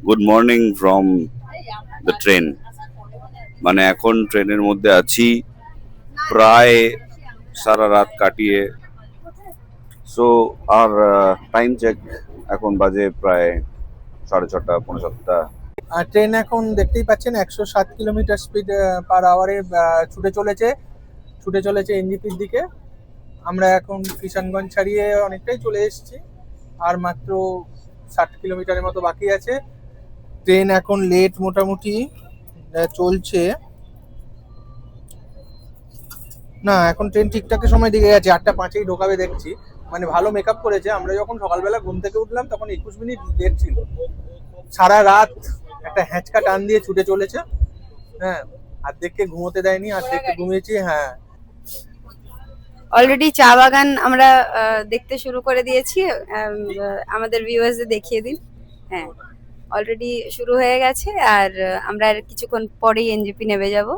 Good morning from the train. মানে এখন ট্রেনের মধ্যে আছি প্রায় সারা রাত কাটিয়ে। সো আর টাইম চেক, এখন বাজে প্রায় 6:30 6:45। আর ট্রেন এখন দেখতেই পাচ্ছেন 107 কিলোমিটার স্পিড পার আওয়ারে ছুটে চলেছে এনজিপির দিকে। আমরা এখন কিষানগঞ্জ ছাড়িয়ে অনেকটাই চলে এসেছি, আর মাত্র 60 কিলোমিটারের মতো বাকি আছে। ট্রেন এখন লেট মোটামুটি চলছে না, এখন ট্রেন ঠিকঠাক সময় দিকে গেছে, 8:05-এই ঢোকাবে দেখছি। মানে ভালো মেকআপ করেছে। আমরা যখন সকালবেলা ঘুম থেকে উঠলাম তখন 21 মিনিট লেট ছিল। সারা রাত একটা হ্যাঁচকা টান দিয়ে ছুটে চলেছে। হ্যাঁ, অর্ধেককে ঘুমোতে দেয়নি, অর্ধেককে ঘুমিয়েছি। হ্যাঁ, অলরেডি চা বাগান আমরা দেখতে শুরু করে দিয়েছি। আমাদের ভিউয়ার্সদের দেখিয়ে দিন। হ্যাঁ, অলরেডি শুরু হয়ে গেছে। আর আমরা আর কিছুক্ষণ পরেই এনজেপি নেমে যাব।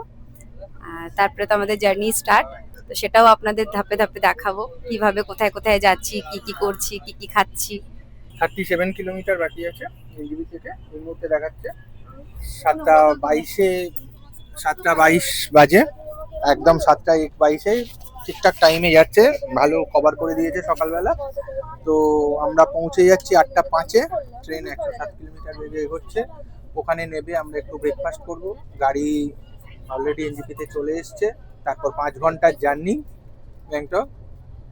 তারপরে তো আমাদের জার্নি স্টার্ট। তো সেটাও আপনাদের ধাপে ধাপে দেখাবো, কিভাবে কোথায় কোথায় যাচ্ছি, কি কি করছি, কি কি খাচ্ছি। 37 কিলোমিটার বাকি আছে এলজিবি থেকে। এই মুহূর্তে দেখাচ্ছে 7:22-এ, 7:22 বাজে। একদম 7:22-এ ঠিকঠাক টাইমে যাচ্ছে। ভালো কভার করে দিয়েছে সকালবেলা। তো আমরা পৌঁছে যাচ্ছি 8:05-এ। ট্রেন 107 কিলোমিটার বেগে এগোচ্ছে। ওখানে নেবে আমরা একটু ব্রেকফাস্ট করব। গাড়ি অলরেডি এনজিপিতে চলে এসছে। তারপর 5 ঘন্টার জার্নি গ্যাংটক।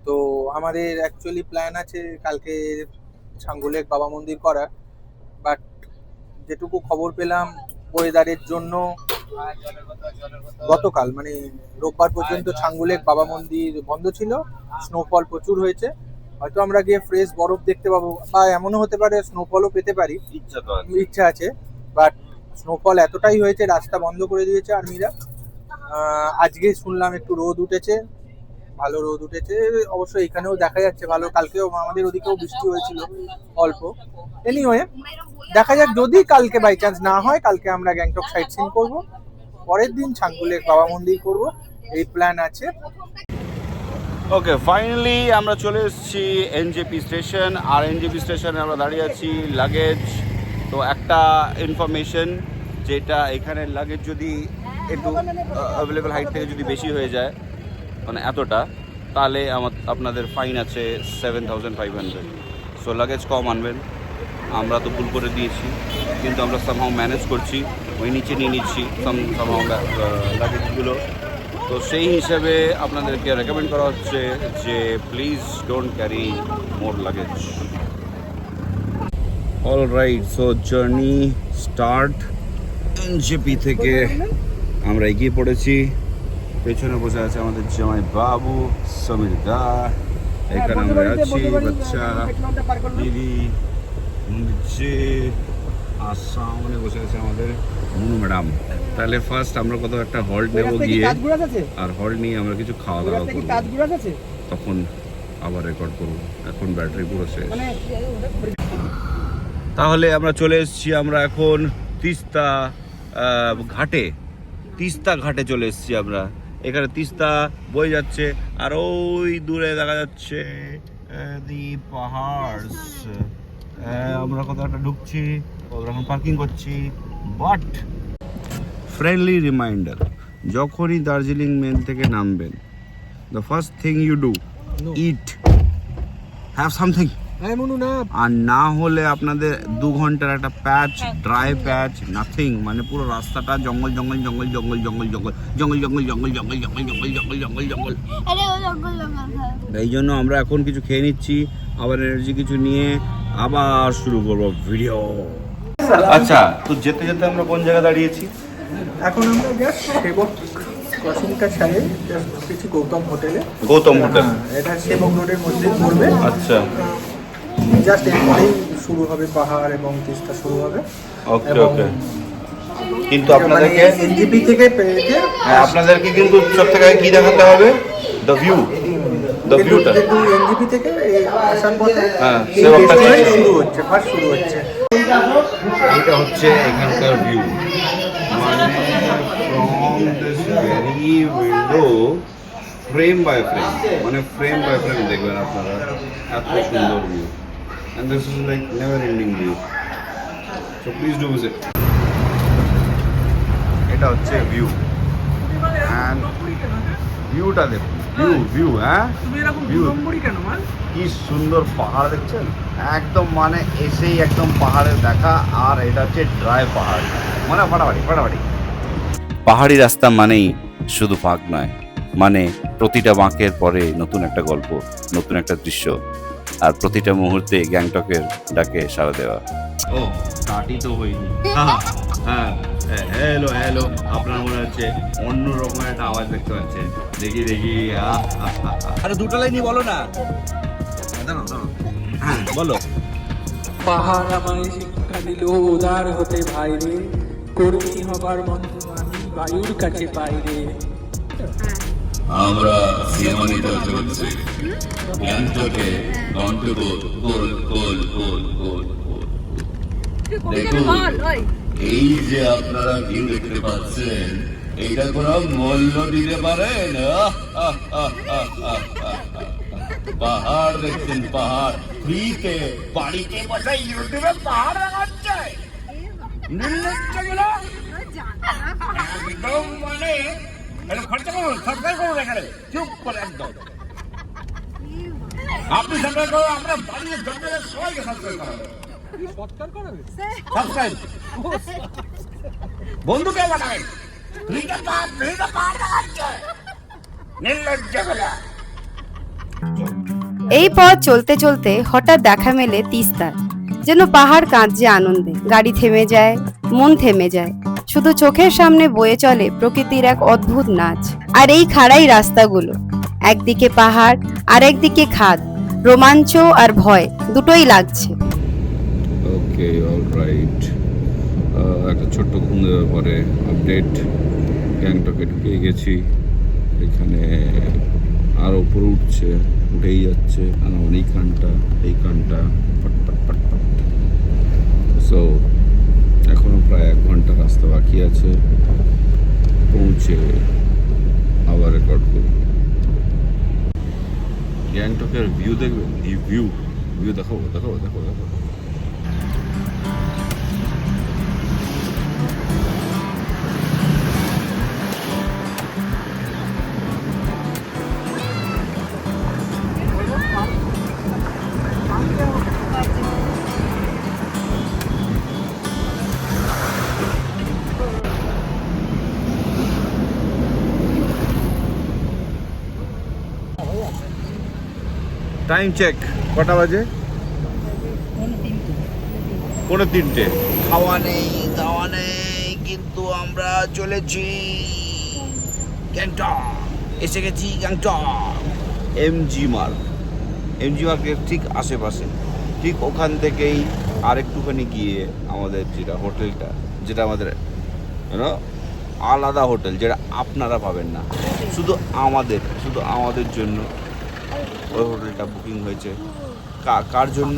তো আমাদের অ্যাকচুয়ালি প্ল্যান আছে কালকে ছাঙ্গুলেক বাবা মন্দির করার, বাট যেটুকু খবর পেলাম ওয়েদারের জন্য গতকাল মানে রোববার পর্যন্ত ছাঙ্গুলেক বাবা মন্দির বন্ধ ছিল। স্নোফল প্রচুর হয়েছে। হয়তো আমরা গিয়ে ফ্রেশ বরফ দেখতে পাবো, বা এমনও হতে পারে স্নোফলও পেতে পারি। ইচ্ছা আছে, বাট স্নোফল এতটাই হয়েছে রাস্তা বন্ধ করে দিয়েছে আর্মিরা। আজকে শুনলাম একটু রোদ উঠেছে, ভালো রোদ উঠেছে। অবশ্যই এখানেও দেখা যাচ্ছে ভালো। কালকেও আমাদের ওদিকেও বৃষ্টি হয়েছিল অল্প। এনিওয়ে, দেখা যাক, যদি কালকে বাই চান্স না হয়, কালকে আমরা গ্যাংটক সাইট সিন করবো। পরের দিন ছাঙ্গুলেক বাবা মন্দির করব, এই প্ল্যান আছে। ওকে, ফাইনালি আমরা চলে এসেছি এনজেপি স্টেশন। আর এনজেপি স্টেশনে আমরা দাঁড়িয়ে আছি লাগেজ। তো একটা ইনফরমেশন, যেটা এখানে লাগেজ যদি একটু অ্যাভেলেবেল হাইট থেকে যদি বেশি হয়ে যায়, মানে এতটা, তাহলে আপনাদের ফাইন আছে 7,500। সো লাগেজ কম আনবেন। আমরা তো ভুল করে দিয়েছি, কিন্তু আমরা সামহাও ম্যানেজ করছি, ওই নিচে নিয়ে নিচ্ছি সামহাও লাগেজগুলো। তো সেই হিসাবে আপনাদেরকে রেকমেন্ড করা হচ্ছে যে please don't carry more luggage. All right, so journey start. NJP থেকে আমরা এগিয়ে পড়েছি। পেছনে বসে আছে আমাদের জামাই বাবু সমীর দা। এখানে আমরা আছি বাচ্চা দিদি নিচে, আর সামনে বসে আছে আমাদের মুনু ম্যাডাম। তাহলে ফার্স্ট আমরা কোথাও একটা হল্ট নেব গিয়ে, আর হল্ট নিয়ে আমরা কিছু খাওয়া দাওয়া করবো, তখন আবার রেকর্ড করবো। এখন ব্যাটারি পুরো শেষ। তাহলে আমরা চলে এসেছি, আমরা এখন তিস্তা ঘাটে চলে এসেছি আমরা। এখানে তিস্তা বয়ে যাচ্ছে, আর ওই দূরে দেখা যাচ্ছে দি পাহাড়। আমরা কোথাও একটা ঢুকছি, এখন পার্কিং করছি। বাট ফ্রেন্ডলি রিমাইন্ডার, যখনই দার্জিলিং মেল থেকে নামবেন, the first thing you do, eat, have something. আর না হলে আপনাদের 2 ঘন্টার একটা প্যাচ, ড্রাই প্যাচ, নাথিং, মানে পুরো রাস্তাটা জঙ্গল জঙ্গল জঙ্গল জঙ্গল জঙ্গল জঙ্গল জঙ্গল জঙ্গল জঙ্গল জঙ্গল জঙ্গল জঙ্গল জঙ্গল জঙ্গল জঙ্গল। এই জন্য আমরা এখন কিছু খেয়ে নিচ্ছি, আবার এনার্জি কিছু নিয়ে আবার শুরু করবো ভিডিও। আচ্ছা, তো যেতে যেতে আমরা কোন জায়গায় দাঁড়িয়েছি? এখন আমরা জাস্ট সেবক ক্রসিংটা ছাড়ে জাস্ট ঢুকেছি গৌতম হোটেলে। গৌতম হোটেল, এটা সেবক রোডের মধ্যে পড়বে। আচ্ছা, জাস্ট এরপরেই শুরু হবে পাহাড় এবং তিস্তা শুরু হবে। ওকে ওকে। কিন্তু আপনাদেরকে এনজিপি থেকে পেয়ে আপনাদেরকে কিন্তু সব থেকে কি দেখাতে হবে? দ্য ভিউটা। কিন্তু এনজিপি থেকে আসার পথে সেবকটা শুরু হচ্ছে, ফার্স্ট শুরু হচ্ছে। এটা হচ্ছে এখানকার ভিউ, মানে from this very window, frame by frame, মানে ফ্রেম বাই ফ্রেম দেখবেন আপনারা, এত সুন্দর view. And this is like never ending view. So please do visit. এটা হচ্ছে ভিউ অ্যান্ড ভিউটা দেখুন, ভিউ হ্যাঁ ভিউ কি সুন্দর পাহাড় দেখছেন, একদম মানে এসেই একদম পাহাড়ের দেখা। আর এটা হচ্ছে ড্রাই পাহাড়, মানে ফাটাফাটি। পাহাড়ি রাস্তা মানেই শুধু ফাঁক নয়, মানে প্রতিটা বাঁকের পরে নতুন একটা গল্প, নতুন একটা দৃশ্য, আর প্রতিটা মুহূর্তে গ্যাংটকের ডাকে সাড়া দেওয়া। ও কাটি তো হয়নি। হ্যাঁ হ্যালো হ্যালো, আপনার মনে হচ্ছে অন্য রকমের একটা আওয়াজ দেখতে পাচ্ছেন। দেখি আরে দুটো লাইনই বলো না। হ্যাঁ বলো। পাহাড় আমায় শিক্ষা দিল উদার হতে ভাইরে, কর্মী হবার মন্ত্র আমি বায়ুর কাছে বাইরে। আমরা সিনেমানিতে চলছি গ্যাংটকে গন্ডগোল গোল গোল গোল গোল গোল। দেখুন এই যে আপনারা ভিউ দেখতে পাচ্ছেন, এটা কোনো মূল্য দিতে পারেন? পাহাড় দেখছেন, পাহাড় ফ্রিতে, বাড়িতে বসে ইউটিউবে পাহাড় দেখাচ্ছে। নির্লজ্জ গুলো একদম মানে খরচা করুন, সাবস্ক্রাইব করুন এখানে, চুপ করে একদম। আপনি সাবস্ক্রাইব করুন, আমরা বাড়ির জন্মের সবাইকে সাবস্ক্রাইব করাবো। সাবস্ক্রাইব বন্ধুকে বানাবেন। নির্লজ্জ গুলো। এই পথ চলতে চলতে হঠাৎ দেখা মেলে তিস্তার। যেন পাহাড় কাঁদছে আনন্দে, গাড়ি থেমে যায়, মন থেমে যায়। শুধু চোখের সামনে বয়ে চলে প্রকৃতির এক অদ্ভুত নাচ। আর এই খাড়াই রাস্তাগুলো, একদিকে পাহাড় আর একদিকে খাদ, রোমাঞ্চ আর ভয় দুটোই লাগছে। ওকে অলরাইট, একটা ছোট্ট ঘুম দেওয়ার পরে আপডেট। গ্যাংটকে ঢুকে গেছি, এখানে আর উপরে উঠেই যাচ্ছে, এই কানটা পট। সো এখনো প্রায় 1 ঘন্টা রাস্তা বাকি আছে, পৌঁছে আবার রেকর্ড করব। গ্যাংটকের ভিউ দেখবেন, ভিউ দেখাবো। টাইম চেক, কটা বাজে? 3:45। খাওয়া নেই দাওয়া নেই, কিন্তু আমরা চলেছি গ্যাংটক। এসে গেছি গ্যাংটক এমজি মার্কের ঠিক আশেপাশে। ঠিক ওখান থেকেই আর একটুখানি গিয়ে আমাদের যেটা হোটেলটা, যেটা আমাদের আলাদা হোটেল, যেটা আপনারা পাবেন না, শুধু আমাদের জন্য ওই হোটেলটা বুকিং হয়েছে। কার জন্য?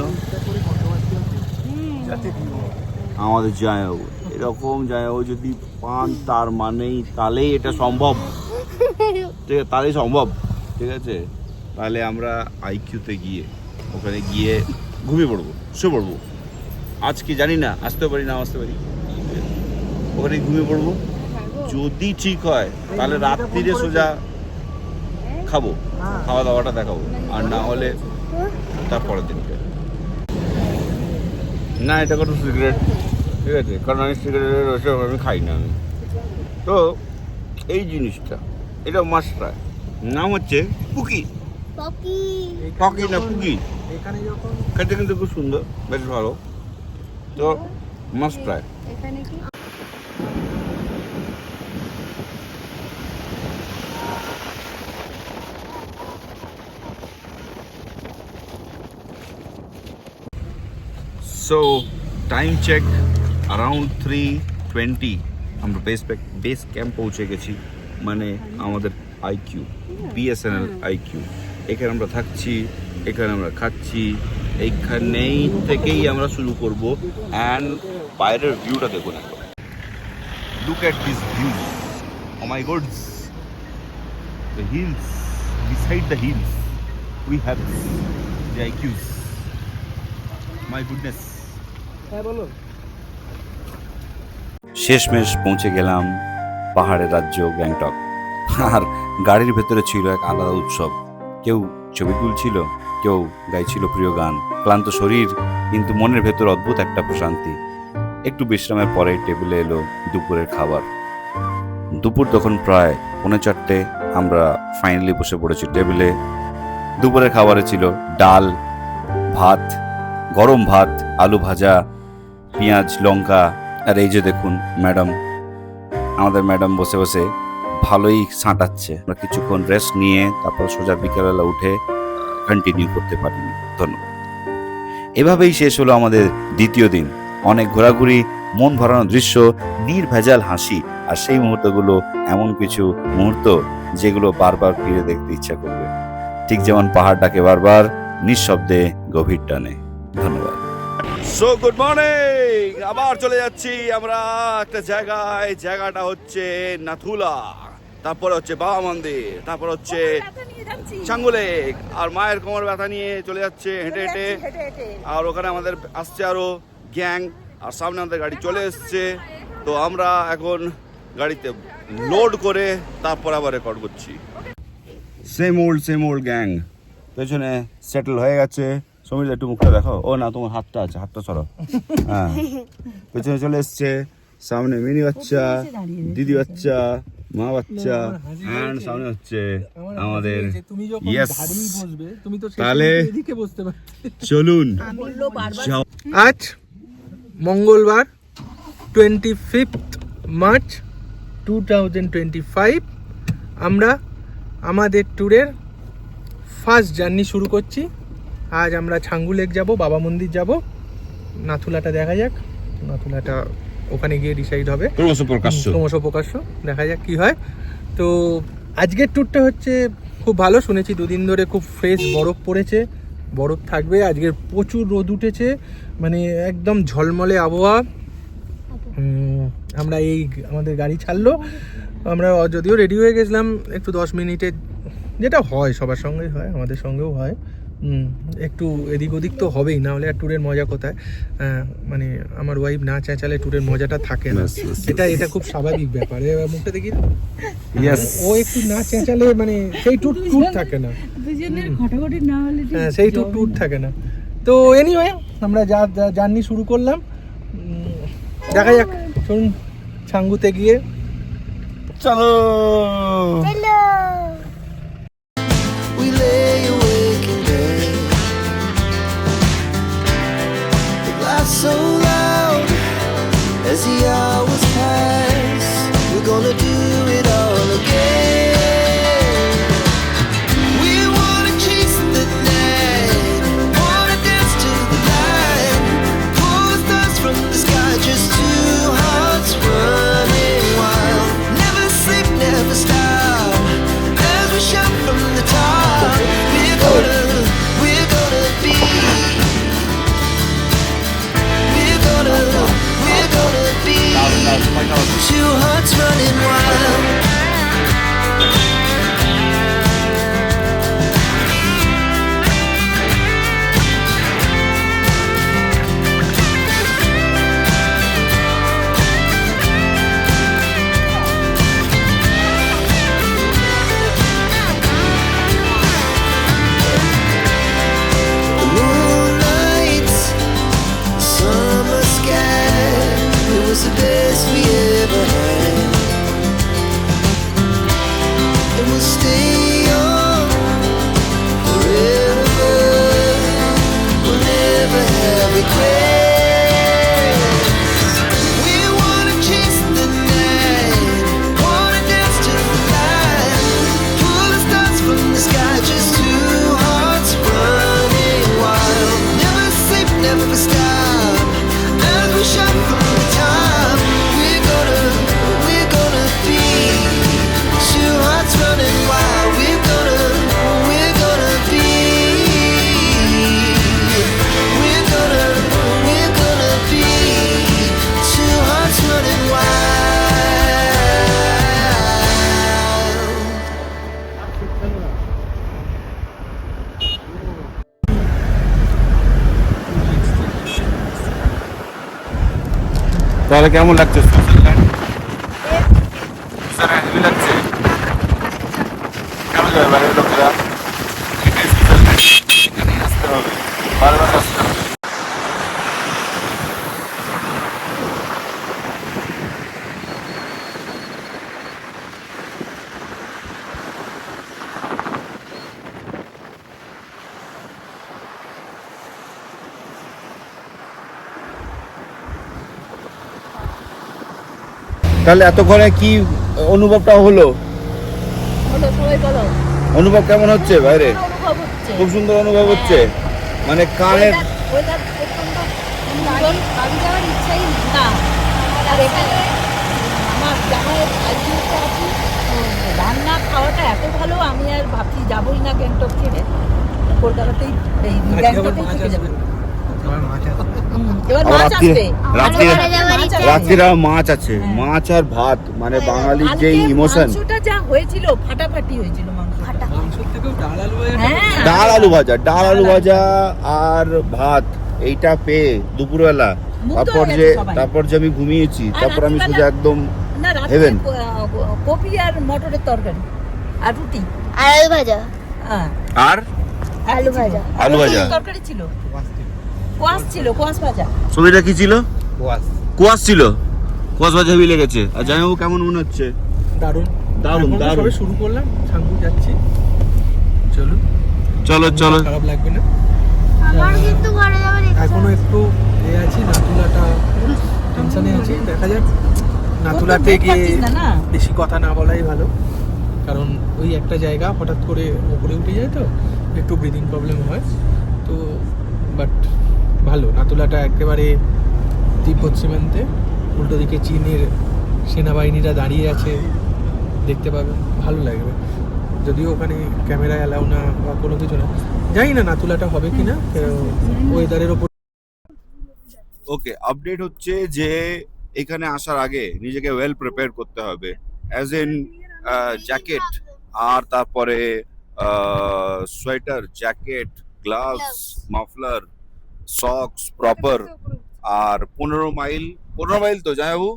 আমাদের জামাইবাবু। এরকম জামাইবাবু যদি পান তার মানেই তাহলেই এটা সম্ভব, ঠিক আছে? তাহলেই সম্ভব, ঠিক আছে? তাহলে আমরা আইকিউতে গিয়ে ওখানে গিয়ে ঘুমিয়ে পড়বো, শুয়ে পড়বো। আজকে জানি না আসতে পারি না আসতে পারি, ওখানে ঘুমিয়ে পড়বো। যদি ঠিক হয় তাহলে রাত্রিরে সোজা খাবো, খাওয়া দাওয়াটা দেখাবো। আর না হলে তারপরের দিনকে। না, এটা কোনো সিগারেট, ঠিক আছে? কারণ আমি সিগারেটের ওসব আমি খাই না। আমি তো এই জিনিসটা, এটা মাস্ট ট্রাই। নাম হচ্ছে পুকি না পুকি। খেতে কিন্তু খুব সুন্দর, বেশ ভালো, তো must try. So time check around 3:20। আমরা বেস ক্যাম্প পৌঁছে গেছি, মানে আমাদের আইকিউ, বিএসএনএল আইকিউ। এখানে আমরা থাকছি, এখানে আমরা খাচ্ছি, এইখানেই থেকেই আমরা শুরু করব। অ্যান্ড বাইরের ভিউটা দেখুন একবার, look at this view, oh my gods, the hills, beside the hills we have the IQs. My goodness. হ্যাঁ বলো। শেষমেশ পৌঁছে গেলাম পাহাড়ের রাজ্য গ্যাংটক। আর গাড়ির ভেতরে ছিল এক আলাদা উৎসব। কেউ ছবি তুলছিল, কেউ গাইছিল প্রিয় গান। ক্লান্ত শরীর, কিন্তু মনের ভেতর অদ্ভুত একটা প্রশান্তি। একটু বিশ্রামের পরে টেবিলে এলো দুপুরের খাবার। দুপুর তখন প্রায় 4:30। আমরা ফাইনালি বসে পড়েছি টেবিলে। দুপুরের খাবারে ছিল ডাল, ভাত, গরম ভাত, আলু ভাজা, পেঁয়াজ, লঙ্কা। আর এই যে দেখুন ম্যাডাম, আমাদের ম্যাডাম বসে বসে ভালোই ছাঁটাচ্ছে। আমরা কিছুক্ষণ রেস্ট নিয়ে তারপর সোজা বিকেলবেলা উঠে কন্টিনিউ করতে পারিনি। ধন্যবাদ। এভাবেই শেষ হলো আমাদের দ্বিতীয় দিন। অনেক ঘোরাঘুরি, মন ভরানো দৃশ্য, নির্ভেজাল হাসি, আর সেই মুহূর্তগুলো এমন কিছু মুহূর্ত যেগুলো বারবার ফিরে দেখতে ইচ্ছা করবে, ঠিক যেমন পাহাড় ডাকে বারবার নিঃশব্দে গভীর টানে। ধন্যবাদ। সো গুড মর্নিং, আবার চলে যাচ্ছি আমরা একটা জায়গায়। জায়গাটা হচ্ছে নাথুলা, তারপরে হচ্ছে বাবা মন্দির, তারপর হচ্ছে ছাঙ্গু লেক। আর মায়ের কোমর ব্যথা নিয়ে চলে যাচ্ছে হেঁটে হেঁটে। আর ওখানে আমাদের আসছে আরো গ্যাং, আর সামনে আমাদের গাড়ি চলে এসছে। তো আমরা এখন গাড়িতে লোড করে তারপর আবার রেকর্ড করছি। সেম ওল্ড গ্যাং পেছনে সেটেল হয়ে গেছে। সমীর একটু মুখটা দেখো। ও না, তোমার হাতটা আছে, হাতটা সরো। হ্যাঁ, পেছনে চলে এসছে। সামনে মিনি বাচ্চা, দিদি বাচ্চা, মা বাচ্চা, অ্যান্ড সামনে হচ্ছে আমাদের। ইয়েস, তাহলে চলুন যাও। আজ মঙ্গলবার 25 মার্চ 2025 আমরা আমাদের ট্যুরের ফার্স্ট জার্নি শুরু করছি। আজ আমরা ছাঙ্গু লেক যাব, বাবা মন্দির যাব, নাথুলাটা দেখা যাক। নাথুলাটা ওখানে গিয়ে ডিসাইড হবে, ক্রমশ প্রকাশ্য দেখা যাক কি হয়। তো আজকের ট্যুরটা হচ্ছে খুব ভালো। শুনেছি দুদিন ধরে খুব ফ্রেশ বরফ পড়েছে, বরফ থাকবে। আজকের প্রচুর রোদ উঠেছে, মানে একদম ঝলমলে আবহাওয়া। আমরা আমাদের গাড়ি ছাড়লো, আমরা যদিও রেডি হয়ে গেছিলাম একটু 10 মিনিটে, যেটা হয় সবার সঙ্গেই হয়, আমাদের সঙ্গেও হয়। একটু এদিক ওদিক তো হবেই, না হলে আর ট্যুরের মজা কোথায়। মানে আমার ওয়াইফ না চেঁচালে ট্যুরের মজাটা থাকে না। এটা খুব স্বাভাবিক ব্যাপার। মুখটা দেখি, ও একটু না চেঁচালে মানে সেই ট্যুর থাকে না। হ্যাঁ, সেই ট্যুর থাকে না। তো এনিওয়ে আমরা জার্নি শুরু করলাম। দেখা যাক, চলুন ছাঙ্গুতে গিয়ে চলো। We lay awake in bed, the laugh so loud as the hours pass. We're gonna do it all again. We wanna chase the night, wanna dance to the light, pull the stars from the sky, just two hearts running wild. Never sleep, never stop, as we shout from the top. We're gonna be. We're gonna be. Two hearts running wild. তাহলে কেমন লাগছে Switzerland? Switzerland heavy লাগছে। কেন যাবে বাইরের লোকেরা? এটাই Switzerland, এখানেই আসতে হবে, বারবার আসতে হবে। তাহলে এতক্ষণে কি অনুভবটা হলো? অনুভব কেমন হচ্ছে বাইরে? খুব সুন্দর অনুভব হচ্ছে, মানে কানের রান্না খাওয়াটা এত ভালো, আমি আর ভাবছি যাবোই না গ্যাংটক ছেড়ে, কলকাতাতেই এই গ্যাংটকেই থেকে যাবো। এবার আবার মাছ আসবে, রাত্রির মাছ আছে, মাছ আর ভাত, মানে বাঙালির যে ইমোশন। মাংসটা যা হয়েছিল ফাটাফাটি হয়েছিল, মাংসের থেকেও ডাল আলু ভাজা হ্যাঁ ডাল আলু ভাজা আর ভাত, এইটা পেয়ে দুপুরবেলা মুগ্ধ হয়ে গেছে সবাই। তারপর যে আমি ঘুমিয়েছি, আর তারপর আমি রাত্রিবেলা- সোজা একদম না রাত্রে Heaven. কপি আর মটরের তরকারি আর রুটি, আর আলু ভাজা হ্যাঁ আর আলু ভাজা আলু ভাজা। তরকারি ছিল, কোয়াশ ছিল, কোয়াশ ভাজা। ছবিটা কি ছিল? কোয়াশ ছিল, কোয়াশ ভাজা হেভি লেগেছে। আর জামাইবাবু কেমন মনে হচ্ছে? দারুণ দারুণ এখন তো দারুণ। সবে শুরু করলাম, ছাঙ্গু যাচ্ছি, চলুন, চলো চলো। খারাপ লাগবে না। আমার কিন্তু ঘরে যাওয়ার ইচ্ছা এখনো একটু আছি, নাতুলাটা টেনশনে আছি, দেখা যাক। নাতুলাতে গিয়ে পাচ্ছিস না, না? বেশি কথা না বলাই ভালো, কারণ ওই একটা জায়গা হঠাৎ করে উপরে উঠে যায় তো একটু ব্রিদিং প্রবলেম হয় তো, বাট ভালো। নাতুলাটা একেবারে তিব্বত সীমান্তে, উল্টো দিকে চীনের সেনাবাহিনীরা দাঁড়িয়ে আছে, দেখতে পাবেন, ভালো লাগবে। যদিও ওখানে ক্যামেরা অ্যালাউ না বা কোনো কিছু না, জানি না নাতুলাটা হবে কিনা, ওয়েদারের ওপর। ওকে, আপডেট হচ্ছে যে এখানে আসার আগে নিজেকে ওয়েল প্রিপেয়ার করতে হবে, অ্যাজ ইন জ্যাকেট, আর তারপরে sweater, jacket, gloves, muffler, socks proper. আর 15 মাইল তো জামাইবাবু?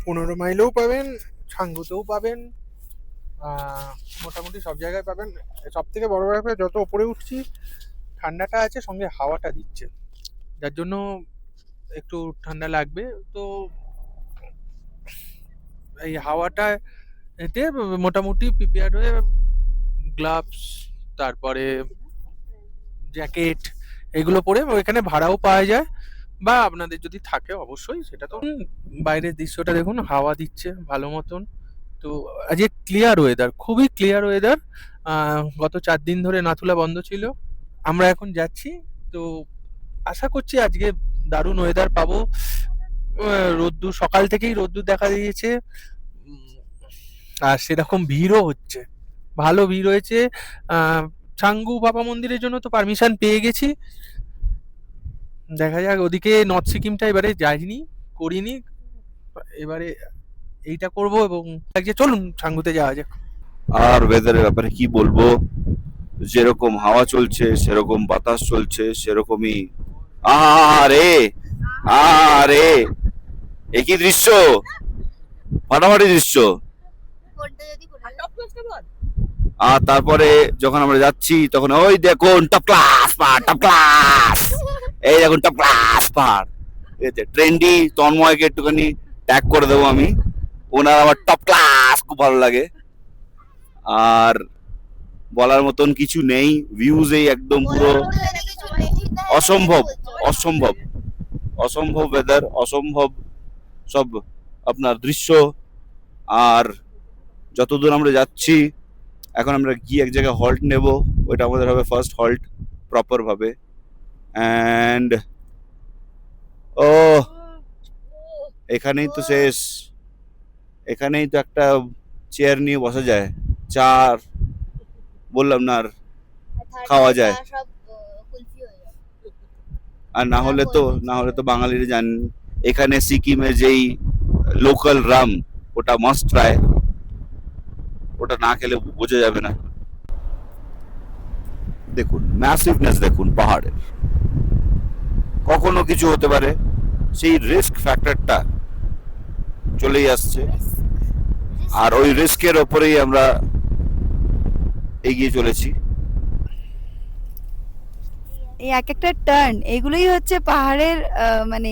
15 মাইলেও পাবেন, ছাঙ্গুতেও পাবেন, মোটামুটি সব জায়গায় পাবেন। সব থেকে বড় ব্যাপার, যত উপরে উঠছি ঠান্ডাটা আছে, সঙ্গে হাওয়াটা দিচ্ছে, যার জন্য একটু ঠান্ডা লাগবে। তো এই হাওয়াটা এতে মোটামুটি প্রিপেয়ার হয়ে গ্লাভস, তারপরে জ্যাকেট, এগুলো পরে এখানে ভাড়াও পাওয়া যায়, বা আপনাদের যদি থাকে অবশ্যই সেটা তো। বাইরের দৃশ্যটা দেখুন, হাওয়া দিচ্ছে ভালো মতন। তো আজকে ক্লিয়ার ওয়েদার, খুবই ক্লিয়ার ওয়েদার। গত 4 দিন ধরে নাথুলা বন্ধ ছিল, আমরা এখন যাচ্ছি, তো আশা করছি আজকে দারুণ ওয়েদার পাবো। রোদ্দুর সকাল থেকেই রোদ্দুর দেখা দিয়েছে, আর সেরকম ভিড়ও হচ্ছে, ভালো ভিড় হয়েছে। ছাঙ্গু বাবা মন্দিরের জন্য তো পারমিশন পেয়ে গেছি, দেখা যাক। ওদিকে নর্থ সিকিমটা এবারে যাইনি, করিনি, এবারে এইটা করব। এবং চলুন ছাঙ্গুতে যাওয়া যাক। আর ওয়েদারের ব্যাপারে কি বলবো, যেরকম হাওয়া চলছে, সেরকম বাতাস চলছে, সেরকমই। আরে আরে একই দৃশ্য, ফাটাফাটি দৃশ্য। পড়তে যদি আর তারপরে যখন আমরা যাচ্ছি, তখন ওই দেখুন টপ ক্লাস পাহাড়, টপ ক্লাস, এই দেখুন টপ ক্লাস পাহাড়। ট্রেন্ডি তন্ময়কে একটুখানি ট্যাগ করে দেবো আমি, ওনার আমার টপ ক্লাস খুব ভালো লাগে। আর বলার মতন কিছু নেই, ভিউজ এই একদম পুরো অসম্ভব অসম্ভব অসম্ভব ওয়েদার, অসম্ভব সব আপনার দৃশ্য। আর যতদূর আমরা যাচ্ছি, এখন আমরা গিয়ে এক জায়গায় হল্ট নেব, ওইটা আমাদের হবে ফার্স্ট হল্ট প্রপার ভাবে। অ্যান্ড ও এখানেই তো শেষ, এখানেই তো একটা চেয়ার নিয়ে বসা যায়, চার বললাম না, আর খাওয়া যায়। সব কুলফি হয়ে যায়। আর না হলে তো বাঙালিরা জানেন, এখানে সিকিমে যেই লোকাল রাম, ওটা মাস্ট ট্রাই, ওটা না খেলে বোঝা যাবে না। দেখুন ম্যাসিভনেস, দেখুন পাহাড়ের কখনো কিছু হতে পারে, সেই রিস্ক ফ্যাক্টরটা চলেই আসছে। আর ওই রিস্কের ওপরেই আমরা এগিয়ে চলেছি। এই এক একটা টার্ন এগুলোই হচ্ছে পাহাড়ের মানে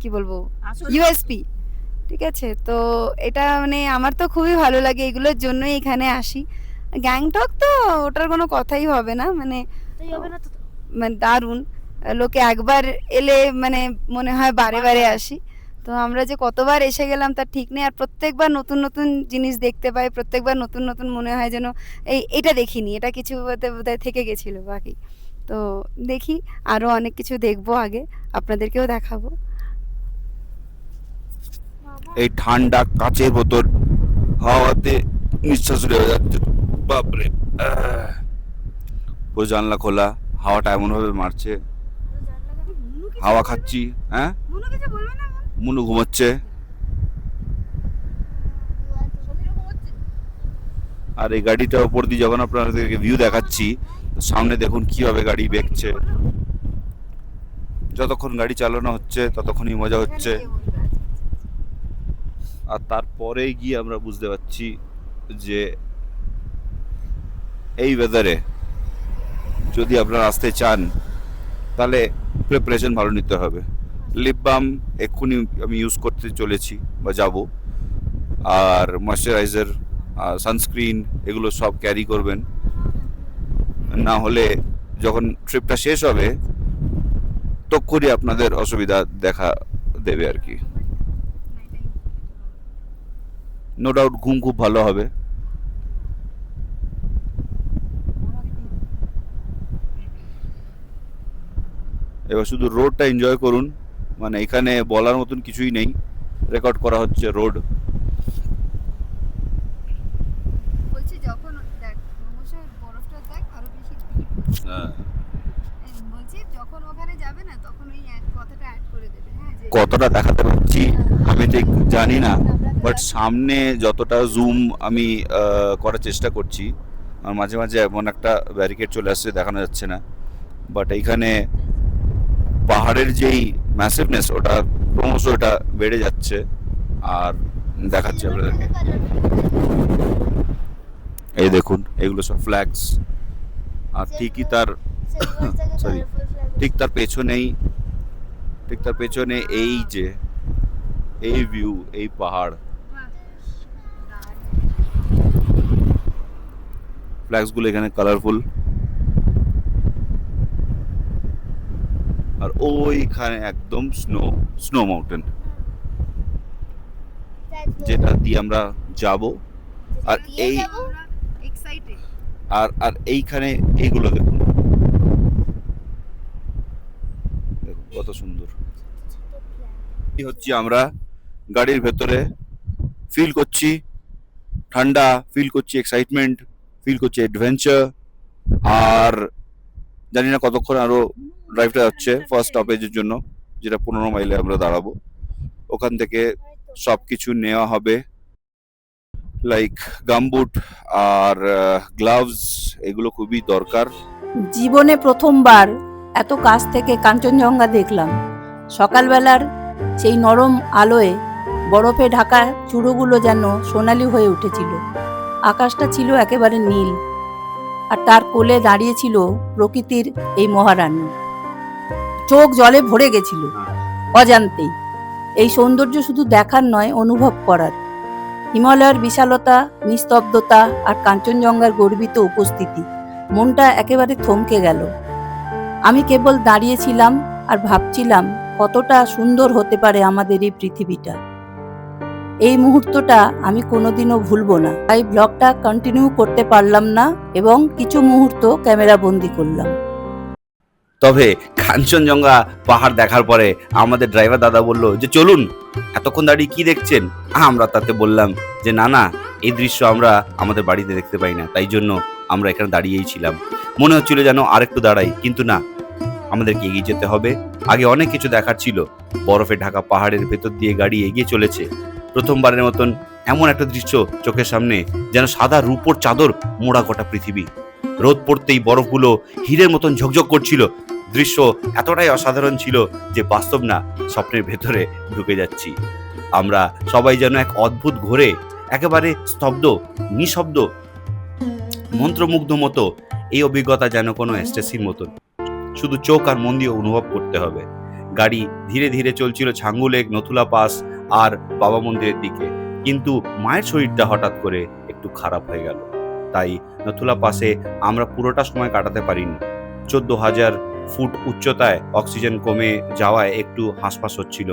কি বলবো আসলে ইউএসপি। ঠিক আছে, তো এটা মানে আমার তো খুবই ভালো লাগে, এগুলোর জন্যই এখানে আসি। গ্যাংটক তো ওটার কোনো কথাই হবে না, মানে মানে দারুণ। লোকে একবার এলে মানে মনে হয় বারে বারে আসি। তো আমরা যে কতবার এসে গেলাম তার ঠিক নেই, আর প্রত্যেকবার নতুন নতুন জিনিস দেখতে পাই, প্রত্যেকবার নতুন নতুন মনে হয় যেন এটা দেখিনি, এটা কিছু বোধহয় থেকে গেছিল বাকি। তো দেখি আরো অনেক কিছু দেখবো, আগে আপনাদেরকেও দেখাবো। এই ঠান্ডা কাচের বোতল হাওয়াতে নিঃশ্বাস রয়ে যাচ্ছে, বাপরে। পুরো জানলা খোলা, হাওয়াটা এমন ভাবে মারছে, হাওয়া খাচ্ছি। হ্যাঁ, মুনু ঘুমাচ্ছে। আর এই গাড়িটার উপর দিয়ে যখন আপনাদেরকে ভিউ দেখাচ্ছি, সামনে দেখুন কিভাবে গাড়ি বেঁকছে। যতক্ষণ গাড়ি চালানো হচ্ছে ততক্ষণই মজা হচ্ছে। আর তারপরে গিয়ে আমরা বুঝতে পারছি যে এই ওয়েদারে যদি আপনারা আসতে চান তাহলে প্রিপারেশন ভালো নিতে হবে। লিপ বাম এক্ষুনি আমি ইউজ করতে চলেছি বা যাব, আর ময়শ্চারাইজার, সানস্ক্রিন এগুলো সব ক্যারি করবেন, না হলে যখন ট্রিপটা শেষ হবে তখনই আপনাদের অসুবিধা দেখা দেবে আর কি। নো ডাউট ঘুম খুব ভালো হবে। এবার শুধু রোডটা এনজয় করুন, মানে এখানে বলার মতন কিছুই নেই, রেকর্ড করা হচ্ছে রোড। বলছি যখন দেখ ক্রমশ বরফটা দেখ আরো বেশি বলছি যখন ওখানে যাবে না তখন ওই কথাটা অ্যাড করে দেবে। হ্যাঁ, কতটা দেখাতে পারছি আমি ঠিক জানি না, বাট সামনে যতটা জুম আমি করার চেষ্টা করছি, আর মাঝে মাঝে এমন একটা ব্যারিকেড চলে আসছে দেখানো যাচ্ছে না, বাট এইখানে পাহাড়ের যেই ম্যাসিভনেস ওটা ক্রমশ ওটা বেড়ে যাচ্ছে আর দেখাচ্ছে আপনাদেরকে। এই দেখুন এগুলো সব ফ্ল্যাগস, আর ঠিকই তার সরি ঠিক তার পেছনে এই যে এই ভিউ, এই পাহাড়, ফ্ল্যাগস গুলো এখানে কালারফুল। আর ওইখানে একদম স্নো মাউন্টেন যেটা দিয়ে আমরা যাব। আর এই এক্সাইটেড। আর এইখানে এইগুলো দেখুন কত সুন্দর। এই হচ্ছে আমরা গাড়ির ভেতরে ফিল করছি ঠান্ডা, ফিল করছি এক্সাইটমেন্ট, ফিল করছি অ্যাডভেঞ্চার। আর জানি না কতক্ষণ আরো ড্রাইভটা হচ্ছে ফার্স্ট স্টপেজের জন্য, যেটা 15 মাইলে আমরা দাঁড়াবো। ওখান থেকে সবকিছু নেওয়া হবে, লাইক গামবুট আর গ্লাভস, এগুলো খুবই দরকার। জীবনে প্রথমবার এত কাছ থেকে কাঞ্চনজঙ্ঘা দেখলাম। সকালবেলার সেই নরম আলোয় বরফে ঢাকা চূড়োগুলো যেন সোনালি হয়ে উঠেছিল। আকাশটা ছিল একেবারে নীল, আর তার কোলে দাঁড়িয়েছিল প্রকৃতির এই মহারানী। চোখ জলে ভরে গেছিল অজান্তেই। এই সৌন্দর্য শুধু দেখার নয়, অনুভব করার। হিমালয়ের বিশালতা, নিস্তব্ধতা আর কাঞ্চনজঙ্ঘার গর্বিত উপস্থিতি, মনটা একেবারে থমকে গেল। আমি কেবল দাঁড়িয়েছিলাম আর ভাবছিলাম কতটা সুন্দর হতে পারে আমাদের এই পৃথিবীটা। এই মুহূর্তটা আমি কোনোদিনও ভুলবো না। তাই ব্লগটা কন্টিনিউ করতে পারলাম না এবং কিছু মুহূর্ত ক্যামেরা বন্দি করলাম। তবে কাঞ্চনজঙ্ঘা পাহাড় দেখার পরে আমাদের ড্রাইভার দাদা বলল যে চলুন, এতক্ষণ দাঁড়িয়ে কি দেখছেন? আমরা তাতে বললাম যে না না, এই দৃশ্য আমরা আমাদের বাড়িতে দেখতে পাই না, তাই জন্য আমরা এখানে দাঁড়িয়েই ছিলাম। মনে হচ্ছিল যেন আরেকটু দাঁড়াই, কিন্তু না, আমাদেরকে এগিয়ে যেতে হবে। আগে অনেক কিছু দেখার ছিল। বরফে ঢাকা পাহাড়ের ভেতর দিয়ে গাড়ি এগিয়ে চলেছে। প্রথমবারের মতন এমন একটা দৃশ্য চোখের সামনে, যেন সাদা রূপোর চাদর মোড়া গোটা পৃথিবী। রোদ পড়তেই বরফগুলো হীরের মতন ঝকঝক করছিল। দৃশ্য এতটাই অসাধারণ ছিল যে বাস্তব না, স্বপ্নের ভেতরে ঢুকে যাচ্ছি। আমরা সবাই যেন এক অদ্ভুত ঘোরে একেবারে স্তব্ধ, নিঃশব্দ, মন্ত্রমুগ্ধ মতো। এই অভিজ্ঞতা যেন কোনো এক্সটেসির মতন, শুধু চোখ আর মন দিয়ে অনুভব করতে হবে। গাড়ি ধীরে ধীরে চলছিল ছাঙ্গু লেক, নথুলা পাস আর বাবা মন্দিরের দিকে, কিন্তু মায়ের শরীরটা হঠাৎ করে একটু খারাপ হয়ে গেল। তাই নথুলা পাসে আমরা পুরোটা সময় কাটাতে পারিনি। 14,000 ফুট উচ্চতায় অক্সিজেন কমে যাওয়ায় একটু হাঁসফাঁস হচ্ছিল।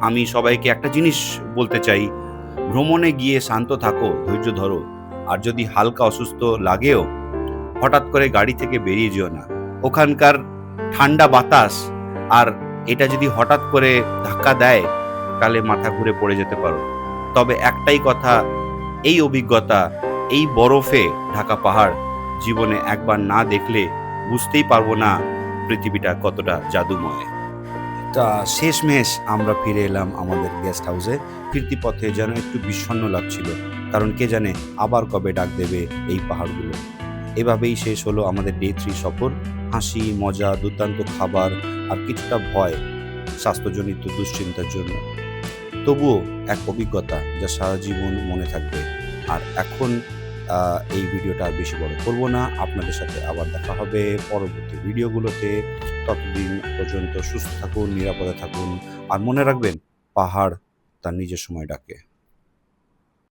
আমি সবাইকে একটা জিনিস বলতে চাই, ভ্রমণে গিয়ে শান্ত থাকো, ধৈর্য ধরো, আর যদি হালকা অসুস্থ লাগেও হঠাৎ করে গাড়ি থেকে বেরিয়ে যেও না। ওখানকার ঠান্ডা বাতাস আর এটা যদি হঠাৎ করে ধাক্কা দেয় তাহলে মাথা ঘুরে পড়ে যেতে পারো। তবে একটাই কথা, এই অভিজ্ঞতা, এই বরফে ঢাকা পাহাড় জীবনে একবার না দেখলে বুঝতেই পারবো না পৃথিবীটা কতটা জাদুময়। তা শেষমেশ আমরা ফিরে এলাম আমাদের গেস্ট হাউসে। ফিরতি পথে যেন একটু বিষণ্ণ লাগছিল, কারণ কে জানে আবার কবে ডাক দেবে এই পাহাড়গুলো। এভাবেই শেষ হলো আমাদের ডে 3 সফর। হাসি, মজা, দুর্দান্ত খাবার আর কিছুটা ভয়, স্বাস্থ্যজনিত দুশ্চিন্তার জন্য। তবুও এক অভিজ্ঞতা যা সারা জীবন মনে থাকবে। আর এখন এই ভিডিওটা আর বেশি বড় করবো না, আপনাদের সাথে আবার দেখা হবে পরবর্তী ভিডিওগুলোতে। ততদিন পর্যন্ত সুস্থ থাকুন, নিরাপদে থাকুন, আর মনে রাখবেন পাহাড় তার নিজের সময় ডাকে।